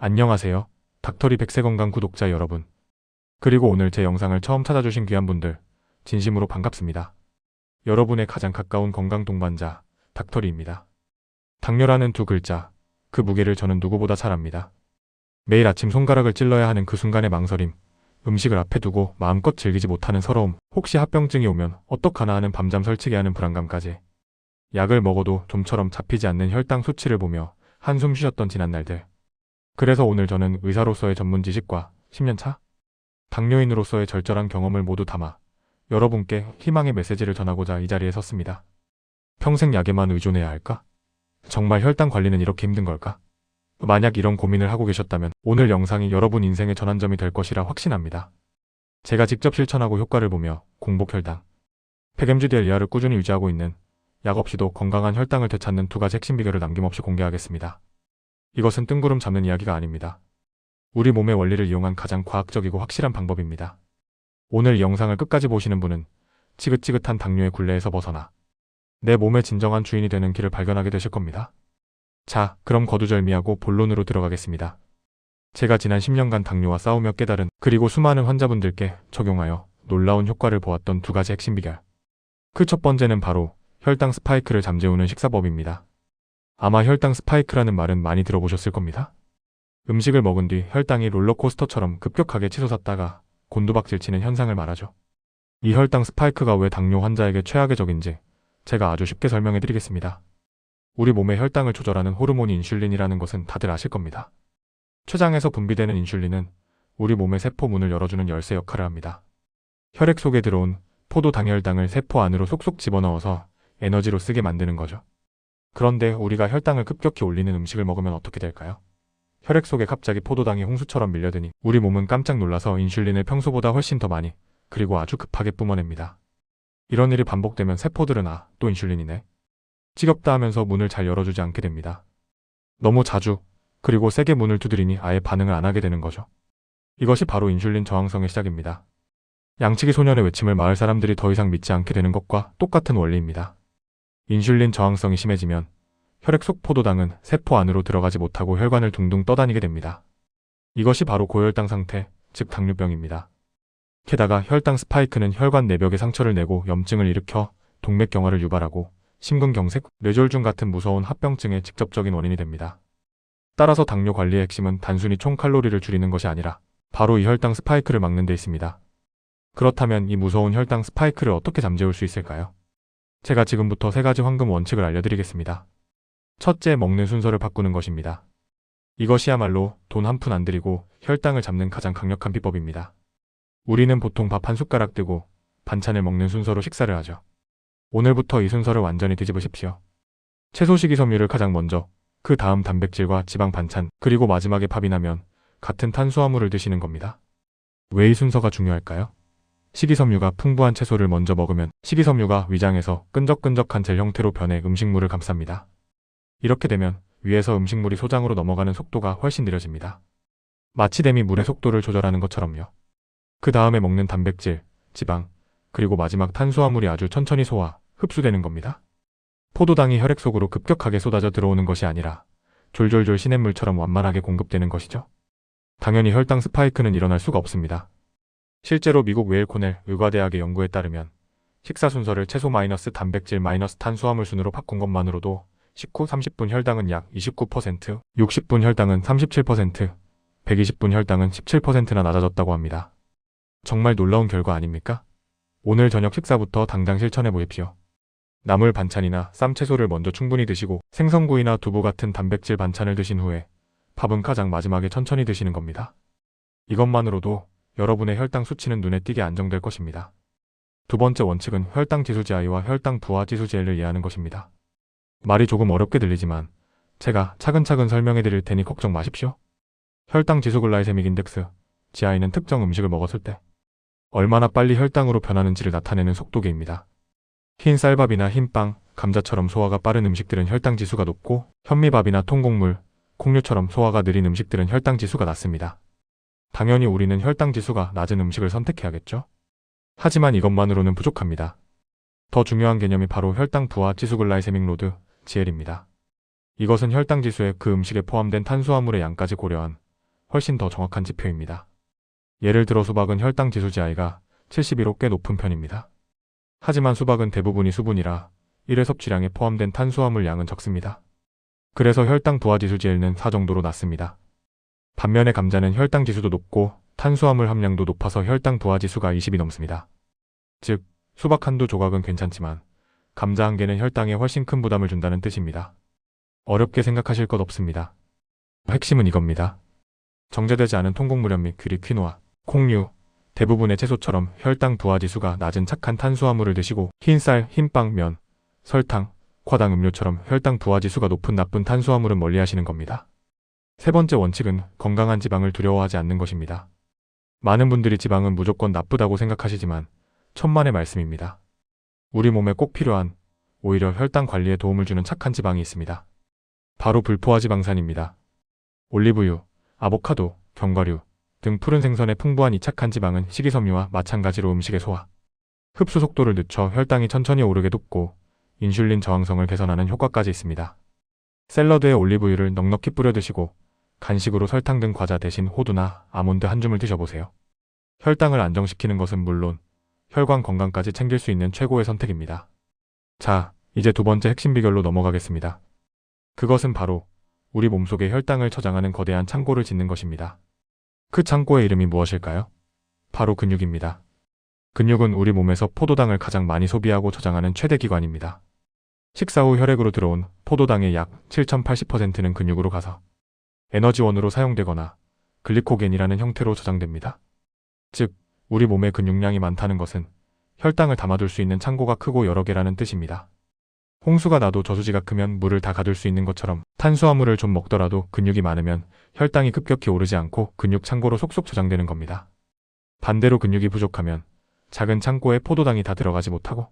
안녕하세요. 닥터리 백세건강 구독자 여러분. 그리고 오늘 제 영상을 처음 찾아주신 귀한 분들, 진심으로 반갑습니다. 여러분의 가장 가까운 건강 동반자, 닥터리입니다. 당뇨라는 두 글자, 그 무게를 저는 누구보다 잘 압니다. 매일 아침 손가락을 찔러야 하는 그 순간의 망설임, 음식을 앞에 두고 마음껏 즐기지 못하는 서러움, 혹시 합병증이 오면 어떡하나 하는 밤잠 설치게 하는 불안감까지. 약을 먹어도 좀처럼 잡히지 않는 혈당 수치를 보며 한숨 쉬었던 지난 날들. 그래서 오늘 저는 의사로서의 전문 지식과 10년차 당뇨인으로서의 절절한 경험을 모두 담아 여러분께 희망의 메시지를 전하고자 이 자리에 섰습니다. 평생 약에만 의존해야 할까? 정말 혈당 관리는 이렇게 힘든 걸까? 만약 이런 고민을 하고 계셨다면 오늘 영상이 여러분 인생의 전환점이 될 것이라 확신합니다. 제가 직접 실천하고 효과를 보며 공복 혈당, 폐겜주디엘 이하를 꾸준히 유지하고 있는 약 없이도 건강한 혈당을 되찾는 두 가지 핵심 비결을 남김없이 공개하겠습니다. 이것은 뜬구름 잡는 이야기가 아닙니다. 우리 몸의 원리를 이용한 가장 과학적이고 확실한 방법입니다. 오늘 이 영상을 끝까지 보시는 분은 지긋지긋한 당뇨의 굴레에서 벗어나 내 몸의 진정한 주인이 되는 길을 발견하게 되실 겁니다. 자, 그럼 거두절미하고 본론으로 들어가겠습니다. 제가 지난 10년간 당뇨와 싸우며 깨달은, 그리고 수많은 환자분들께 적용하여 놀라운 효과를 보았던 두 가지 핵심 비결. 그 첫 번째는 바로 혈당 스파이크를 잠재우는 식사법입니다. 아마 혈당 스파이크라는 말은 많이 들어보셨을 겁니다. 음식을 먹은 뒤 혈당이 롤러코스터처럼 급격하게 치솟았다가 곤두박질 치는 현상을 말하죠. 이 혈당 스파이크가 왜 당뇨 환자에게 최악의 적인지 제가 아주 쉽게 설명해 드리겠습니다. 우리 몸의 혈당을 조절하는 호르몬이 인슐린이라는 것은 다들 아실 겁니다. 췌장에서 분비되는 인슐린은 우리 몸의 세포 문을 열어주는 열쇠 역할을 합니다. 혈액 속에 들어온 포도당혈당을 세포 안으로 속속 집어넣어서 에너지로 쓰게 만드는 거죠. 그런데 우리가 혈당을 급격히 올리는 음식을 먹으면 어떻게 될까요? 혈액 속에 갑자기 포도당이 홍수처럼 밀려드니 우리 몸은 깜짝 놀라서 인슐린을 평소보다 훨씬 더 많이, 그리고 아주 급하게 뿜어냅니다. 이런 일이 반복되면 세포들은 또 인슐린이네, 지겹다 하면서 문을 잘 열어주지 않게 됩니다. 너무 자주, 그리고 세게 문을 두드리니 아예 반응을 안 하게 되는 거죠. 이것이 바로 인슐린 저항성의 시작입니다. 양치기 소년의 외침을 마을 사람들이 더 이상 믿지 않게 되는 것과 똑같은 원리입니다. 인슐린 저항성이 심해지면 혈액 속 포도당은 세포 안으로 들어가지 못하고 혈관을 둥둥 떠다니게 됩니다. 이것이 바로 고혈당 상태, 즉 당뇨병입니다. 게다가 혈당 스파이크는 혈관 내벽에 상처를 내고 염증을 일으켜 동맥경화를 유발하고 심근경색, 뇌졸중 같은 무서운 합병증의 직접적인 원인이 됩니다. 따라서 당뇨 관리의 핵심은 단순히 총 칼로리를 줄이는 것이 아니라 바로 이 혈당 스파이크를 막는 데 있습니다. 그렇다면 이 무서운 혈당 스파이크를 어떻게 잠재울 수 있을까요? 제가 지금부터 세 가지 황금 원칙을 알려드리겠습니다. 첫째, 먹는 순서를 바꾸는 것입니다. 이것이야말로 돈 한 푼 안 들이고 혈당을 잡는 가장 강력한 비법입니다. 우리는 보통 밥 한 숟가락 뜨고 반찬을 먹는 순서로 식사를 하죠. 오늘부터 이 순서를 완전히 뒤집으십시오. 채소 식이섬유를 가장 먼저, 그 다음 단백질과 지방 반찬, 그리고 마지막에 밥이나 면, 같은 탄수화물을 드시는 겁니다. 왜 이 순서가 중요할까요? 식이섬유가 풍부한 채소를 먼저 먹으면 식이섬유가 위장에서 끈적끈적한 젤 형태로 변해 음식물을 감쌉니다. 이렇게 되면 위에서 음식물이 소장으로 넘어가는 속도가 훨씬 느려집니다. 마치 댐이 물의 속도를 조절하는 것처럼요. 그 다음에 먹는 단백질, 지방, 그리고 마지막 탄수화물이 아주 천천히 소화, 흡수되는 겁니다. 포도당이 혈액 속으로 급격하게 쏟아져 들어오는 것이 아니라 졸졸졸 시냇물처럼 완만하게 공급되는 것이죠. 당연히 혈당 스파이크는 일어날 수가 없습니다. 실제로 미국 웨일 코넬 의과대학의 연구에 따르면 식사 순서를 채소 마이너스 단백질 마이너스 탄수화물 순으로 바꾼 것만으로도 식후 30분 혈당은 약 29%, 60분 혈당은 37%, 120분 혈당은 17%나 낮아졌다고 합니다. 정말 놀라운 결과 아닙니까? 오늘 저녁 식사부터 당장 실천해 보십시오. 나물 반찬이나 쌈채소를 먼저 충분히 드시고 생선구이나 두부 같은 단백질 반찬을 드신 후에 밥은 가장 마지막에 천천히 드시는 겁니다. 이것만으로도 여러분의 혈당 수치는 눈에 띄게 안정될 것입니다. 두 번째 원칙은 혈당 지수 GI와 혈당 부하 지수 GL을 이해하는 것입니다. 말이 조금 어렵게 들리지만 제가 차근차근 설명해 드릴 테니 걱정 마십시오. 혈당 지수 글라이세믹 인덱스, GI는 특정 음식을 먹었을 때 얼마나 빨리 혈당으로 변하는지를 나타내는 속도계입니다. 흰 쌀밥이나 흰빵, 감자처럼 소화가 빠른 음식들은 혈당 지수가 높고 현미밥이나 통곡물, 콩류처럼 소화가 느린 음식들은 혈당 지수가 낮습니다. 당연히 우리는 혈당 지수가 낮은 음식을 선택해야겠죠? 하지만 이것만으로는 부족합니다. 더 중요한 개념이 바로 혈당 부하 지수 글라이세믹 로드, GL입니다. 이것은 혈당 지수에 그 음식에 포함된 탄수화물의 양까지 고려한 훨씬 더 정확한 지표입니다. 예를 들어 수박은 혈당 지수 GI가 71로 꽤 높은 편입니다. 하지만 수박은 대부분이 수분이라 1회 섭취량에 포함된 탄수화물 양은 적습니다. 그래서 혈당 부하 지수 GL는 4 정도로 낮습니다. 반면에 감자는 혈당 지수도 높고 탄수화물 함량도 높아서 혈당 부하 지수가 20이 넘습니다. 즉, 수박 한두 조각은 괜찮지만 감자 한 개는 혈당에 훨씬 큰 부담을 준다는 뜻입니다. 어렵게 생각하실 것 없습니다. 핵심은 이겁니다. 정제되지 않은 통곡물염 및 귀리, 퀴노아, 콩류, 대부분의 채소처럼 혈당 부하 지수가 낮은 착한 탄수화물을 드시고 흰쌀, 흰빵, 면, 설탕, 과당 음료처럼 혈당 부하 지수가 높은 나쁜 탄수화물은 멀리 하시는 겁니다. 세 번째 원칙은 건강한 지방을 두려워하지 않는 것입니다. 많은 분들이 지방은 무조건 나쁘다고 생각하시지만 천만의 말씀입니다. 우리 몸에 꼭 필요한, 오히려 혈당 관리에 도움을 주는 착한 지방이 있습니다. 바로 불포화 지방산입니다. 올리브유, 아보카도, 견과류 등 푸른 생선에 풍부한 이 착한 지방은 식이섬유와 마찬가지로 음식의 소화, 흡수 속도를 늦춰 혈당이 천천히 오르게 돕고 인슐린 저항성을 개선하는 효과까지 있습니다. 샐러드에 올리브유를 넉넉히 뿌려 드시고 간식으로 설탕 등 과자 대신 호두나 아몬드 한 줌을 드셔보세요. 혈당을 안정시키는 것은 물론 혈관 건강까지 챙길 수 있는 최고의 선택입니다. 자, 이제 두 번째 핵심 비결로 넘어가겠습니다. 그것은 바로 우리 몸속에 혈당을 저장하는 거대한 창고를 짓는 것입니다. 그 창고의 이름이 무엇일까요? 바로 근육입니다. 근육은 우리 몸에서 포도당을 가장 많이 소비하고 저장하는 최대 기관입니다. 식사 후 혈액으로 들어온 포도당의 약 7080%는 근육으로 가서 에너지원으로 사용되거나 글리코겐이라는 형태로 저장됩니다. 즉, 우리 몸의 근육량이 많다는 것은 혈당을 담아둘 수 있는 창고가 크고 여러 개라는 뜻입니다. 홍수가 나도 저수지가 크면 물을 다 가둘 수 있는 것처럼 탄수화물을 좀 먹더라도 근육이 많으면 혈당이 급격히 오르지 않고 근육 창고로 속속 저장되는 겁니다. 반대로 근육이 부족하면 작은 창고에 포도당이 다 들어가지 못하고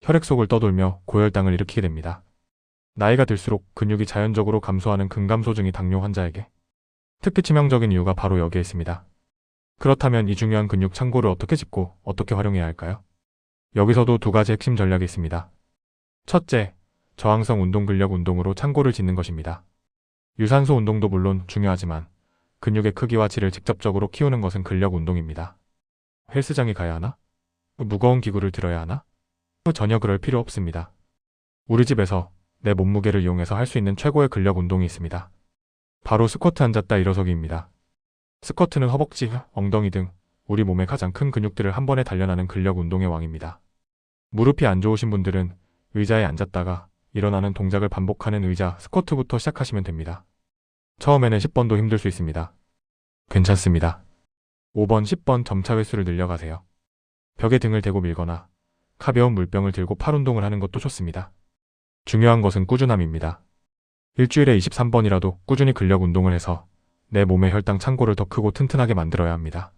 혈액 속을 떠돌며 고혈당을 일으키게 됩니다. 나이가 들수록 근육이 자연적으로 감소하는 근감소증이 당뇨 환자에게 특히 치명적인 이유가 바로 여기에 있습니다. 그렇다면 이 중요한 근육 창고를 어떻게 짓고 어떻게 활용해야 할까요? 여기서도 두 가지 핵심 전략이 있습니다. 첫째, 저항성 운동 근력 운동으로 창고를 짓는 것입니다. 유산소 운동도 물론 중요하지만 근육의 크기와 질을 직접적으로 키우는 것은 근력 운동입니다. 헬스장에 가야 하나? 무거운 기구를 들어야 하나? 전혀 그럴 필요 없습니다. 우리 집에서 내 몸무게를 이용해서 할 수 있는 최고의 근력 운동이 있습니다. 바로 스쿼트 앉았다 일어서기입니다. 스쿼트는 허벅지, 엉덩이 등 우리 몸의 가장 큰 근육들을 한 번에 단련하는 근력 운동의 왕입니다. 무릎이 안 좋으신 분들은 의자에 앉았다가 일어나는 동작을 반복하는 의자 스쿼트부터 시작하시면 됩니다. 처음에는 10번도 힘들 수 있습니다. 괜찮습니다. 5번, 10번 점차 횟수를 늘려가세요. 벽에 등을 대고 밀거나 가벼운 물병을 들고 팔 운동을 하는 것도 좋습니다. 중요한 것은 꾸준함입니다. 일주일에 23번이라도 꾸준히 근력 운동을 해서 내 몸의 혈당 창고를 더 크고 튼튼하게 만들어야 합니다.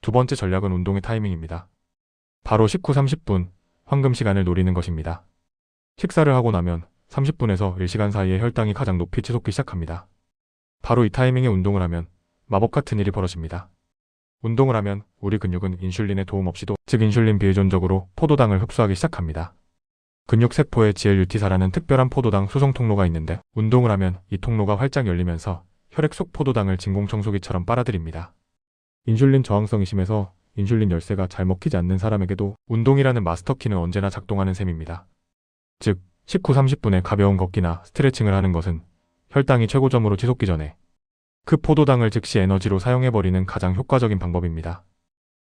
두 번째 전략은 운동의 타이밍입니다. 바로 식후 30분 황금 시간을 노리는 것입니다. 식사를 하고 나면 30분에서 1시간 사이에 혈당이 가장 높이 치솟기 시작합니다. 바로 이 타이밍에 운동을 하면 마법 같은 일이 벌어집니다. 운동을 하면 우리 근육은 인슐린의 도움 없이도 즉 인슐린 비의존적으로 포도당을 흡수하기 시작합니다. 근육세포에 GLUT사라는 특별한 포도당 수송 통로가 있는데 운동을 하면 이 통로가 활짝 열리면서 혈액 속 포도당을 진공청소기처럼 빨아들입니다. 인슐린 저항성이 심해서 인슐린 열쇠가 잘 먹히지 않는 사람에게도 운동이라는 마스터키는 언제나 작동하는 셈입니다. 즉, 식후 30분에 가벼운 걷기나 스트레칭을 하는 것은 혈당이 최고점으로 치솟기 전에 그 포도당을 즉시 에너지로 사용해버리는 가장 효과적인 방법입니다.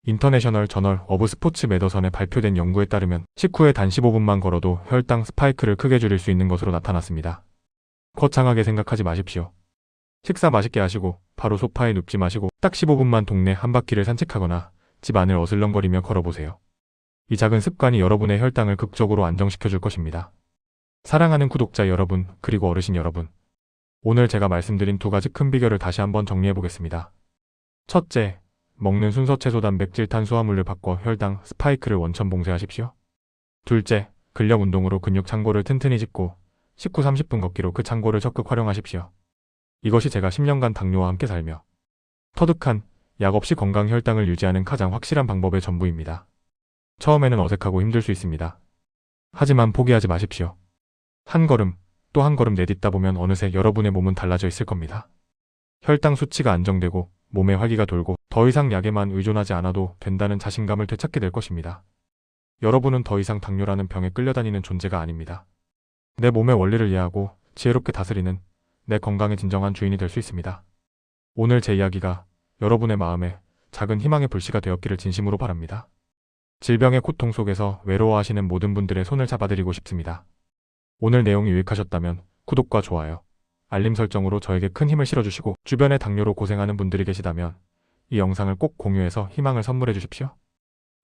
인터내셔널 저널 오브 스포츠 메더선에 발표된 연구에 따르면 식후에 단 15분만 걸어도 혈당 스파이크를 크게 줄일 수 있는 것으로 나타났습니다. 거창하게 생각하지 마십시오. 식사 맛있게 하시고 바로 소파에 눕지 마시고 딱 15분만 동네 한 바퀴를 산책하거나 집 안을 어슬렁거리며 걸어보세요. 이 작은 습관이 여러분의 혈당을 극적으로 안정시켜줄 것입니다. 사랑하는 구독자 여러분, 그리고 어르신 여러분, 오늘 제가 말씀드린 두 가지 큰 비결을 다시 한번 정리해보겠습니다. 첫째, 먹는 순서 채소 단백질 탄수화물을 바꿔 혈당 스파이크를 원천 봉쇄하십시오. 둘째, 근력 운동으로 근육 창고를 튼튼히 짓고 식후 30분 걷기로 그 창고를 적극 활용하십시오. 이것이 제가 10년간 당뇨와 함께 살며 터득한 약 없이 건강 혈당을 유지하는 가장 확실한 방법의 전부입니다. 처음에는 어색하고 힘들 수 있습니다. 하지만 포기하지 마십시오. 한 걸음, 또 한 걸음 내딛다 보면 어느새 여러분의 몸은 달라져 있을 겁니다. 혈당 수치가 안정되고 몸에 활기가 돌고 더 이상 약에만 의존하지 않아도 된다는 자신감을 되찾게 될 것입니다. 여러분은 더 이상 당뇨라는 병에 끌려다니는 존재가 아닙니다. 내 몸의 원리를 이해하고 지혜롭게 다스리는 내 건강의 진정한 주인이 될 수 있습니다. 오늘 제 이야기가 여러분의 마음에 작은 희망의 불씨가 되었기를 진심으로 바랍니다. 질병의 고통 속에서 외로워하시는 모든 분들의 손을 잡아드리고 싶습니다. 오늘 내용이 유익하셨다면 구독과 좋아요, 알림 설정으로 저에게 큰 힘을 실어주시고 주변에 당뇨로 고생하는 분들이 계시다면 이 영상을 꼭 공유해서 희망을 선물해 주십시오.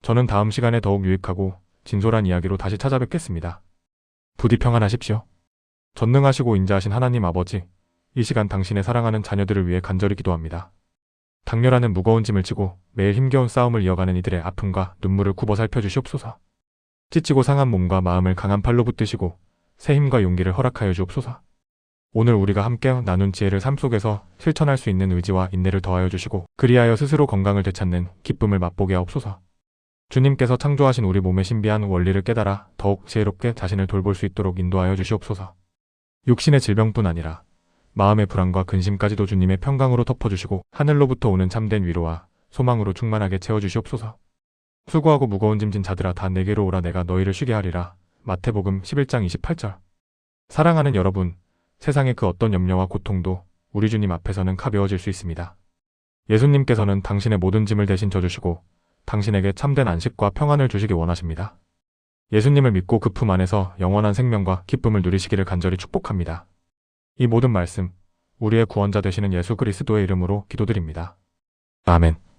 저는 다음 시간에 더욱 유익하고 진솔한 이야기로 다시 찾아뵙겠습니다. 부디 평안하십시오. 전능하시고 인자하신 하나님 아버지, 이 시간 당신의 사랑하는 자녀들을 위해 간절히 기도합니다. 당뇨라는 무거운 짐을 지고 매일 힘겨운 싸움을 이어가는 이들의 아픔과 눈물을 굽어 살펴주시옵소서. 지치고 상한 몸과 마음을 강한 팔로 붙드시고 새 힘과 용기를 허락하여 주옵소서. 오늘 우리가 함께 나눈 지혜를 삶 속에서 실천할 수 있는 의지와 인내를 더하여 주시고 그리하여 스스로 건강을 되찾는 기쁨을 맛보게 하옵소서. 주님께서 창조하신 우리 몸의 신비한 원리를 깨달아 더욱 지혜롭게 자신을 돌볼 수 있도록 인도하여 주시옵소서. 육신의 질병뿐 아니라 마음의 불안과 근심까지도 주님의 평강으로 덮어주시고 하늘로부터 오는 참된 위로와 소망으로 충만하게 채워주시옵소서. 수고하고 무거운 짐진 자들아 다 내게로 오라 내가 너희를 쉬게 하리라. 마태복음 11장 28절. 사랑하는 여러분, 세상의 그 어떤 염려와 고통도 우리 주님 앞에서는 가벼워질 수 있습니다. 예수님께서는 당신의 모든 짐을 대신 져주시고 당신에게 참된 안식과 평안을 주시기 원하십니다. 예수님을 믿고 그 품 안에서 영원한 생명과 기쁨을 누리시기를 간절히 축복합니다. 이 모든 말씀, 우리의 구원자 되시는 예수 그리스도의 이름으로 기도드립니다. 아멘.